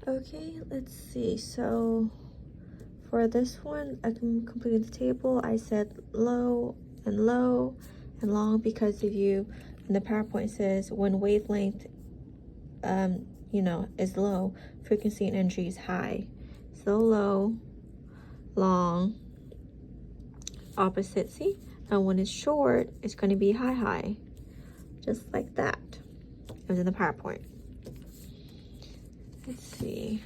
Okay, let's see. So for this one, I can complete the table. I said low and long because if you, in the PowerPoint it says when wavelength, is low, frequency and energy is high. So low, long, opposite, see? And when it's short, it's going to be high, just like that. It was in the PowerPoint. Let's see.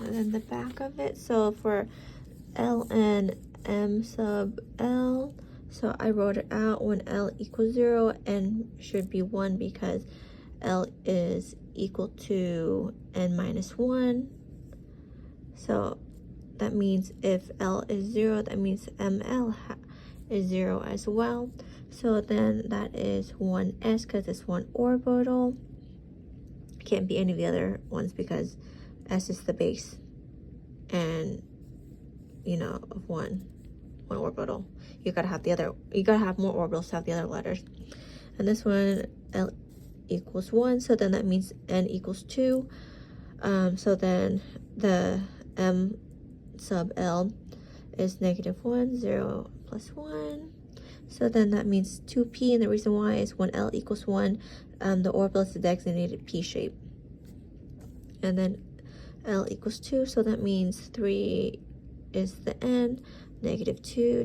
And then the back of it, so for L and M sub L, so I wrote it out when L equals 0, N should be 1 because L is equal to N minus 1. So that means if L is 0, that means ML is 0 as well. So then that is 1s because it's one orbital. Can't be any of the other ones because S is the base and of one orbital. You gotta have more orbitals to have the other letters. And this one, L equals 1, so then that means N equals 2. So then the M sub L is -1, 0 plus 1. So then that means 2p, and the reason why is when L equals 1, the orbital is the designated p shape. And then L equals 2, so that means 3 is the N, -2,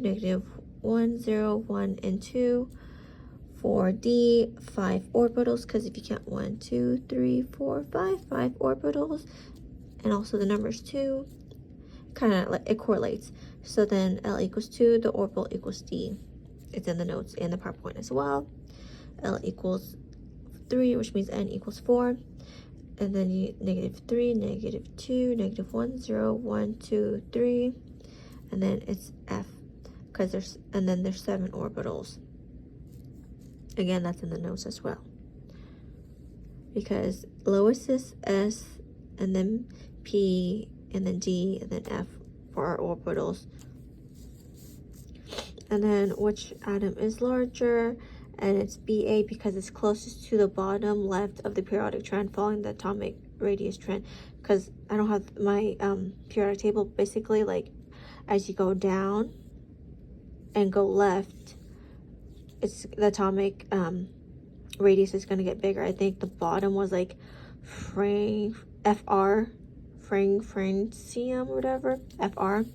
-1, 0, 1, and 2. For D, 5 orbitals, because if you count 1, 2, 3, 4, 5 orbitals, and also the numbers 2, kind of like it correlates. So then L equals 2, the orbital equals D. It's in the notes and the PowerPoint as well. L equals 3, which means N equals 4. And then you -3, -2, -1, 0, 1, 2, 3. And then it's F, because there's 7 orbitals. Again, that's in the notes as well. Because lowest is S, and then P, and then D, and then F for our orbitals. And then which atom is larger? And it's Ba because it's closest to the bottom left of the periodic trend following the atomic radius trend. Because I don't have my periodic table. Basically, like as you go down and go left, it's the atomic radius is going to get bigger. I think the bottom was like FR, francium or whatever, FR.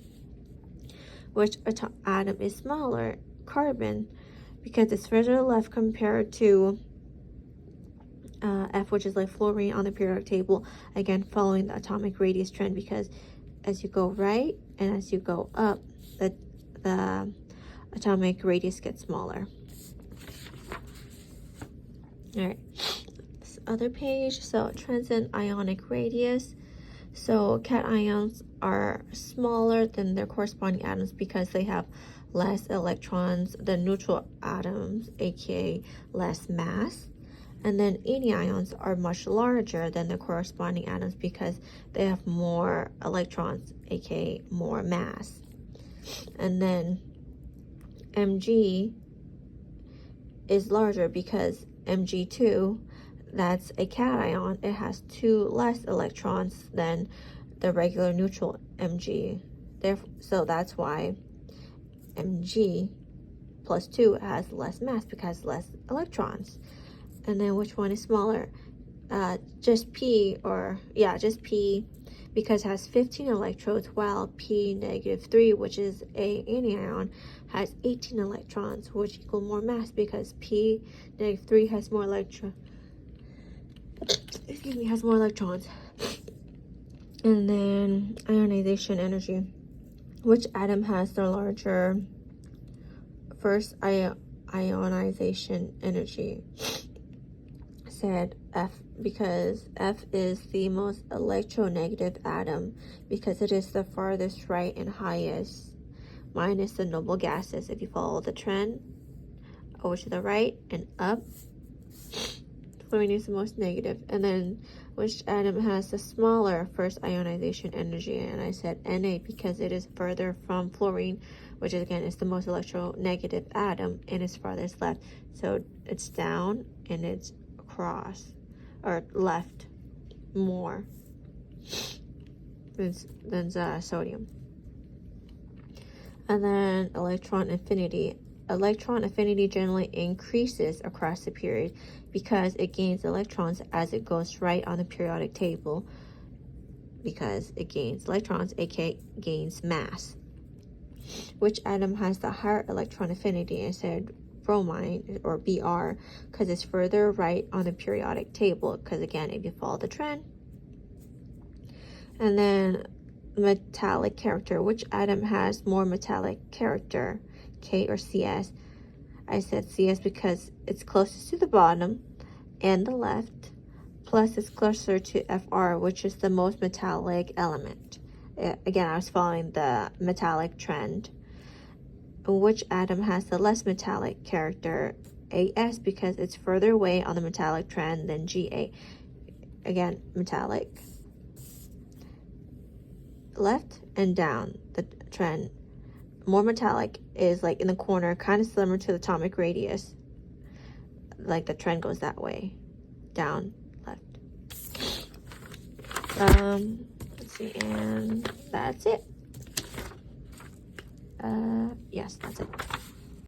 Which atom is smaller? Carbon, because it's further left compared to F, which is like fluorine on the periodic table. Again, following the atomic radius trend, because as you go right and as you go up, the atomic radius gets smaller. All right, this other page. So transient ionic radius. So cations are smaller than their corresponding atoms because they have less electrons than neutral atoms, aka less mass. And then anions are much larger than their corresponding atoms because they have more electrons, aka more mass. And then Mg is larger because Mg2, that's a cation. It has 2 less electrons than the regular neutral Mg. So that's why Mg plus 2 has less mass because it has less electrons. And then which one is smaller? Just P, because it has 15 electrodes, while P -3, which is a anion, has 18 electrons, which equal more mass because P -3 has more has more electrons. And then ionization energy. Which atom has the larger first ionization energy? Said F, because F is the most electronegative atom because it is the farthest right and highest, minus the noble gases. If you follow the trend over to the right and up, fluorine is the most negative. And then which atom has the smaller first ionization energy? And I said Na, because it is further from fluorine, which again is the most electronegative atom, and it's farthest left. So it's down and it's across or left more. than sodium. And then electron affinity. Electron affinity generally increases across the period because it gains electrons as it goes right on the periodic table, because it gains electrons, aka gains mass. Which atom has the higher electron affinity? I said bromine, or Br, because it's further right on the periodic table, because again, if you follow the trend. And then metallic character. Which atom has more metallic character, K or CS? I said CS because it's closest to the bottom and the left, plus it's closer to Fr, which is the most metallic element. Again, I was following the metallic trend. Which atom has the less metallic character? AS, because it's further away on the metallic trend than GA. Again, metallic. Left and down the trend. More metallic is like in the corner, kind of similar to the atomic radius. Like the trend goes that way, down, left. Let's see, and that's it. Yes, that's it.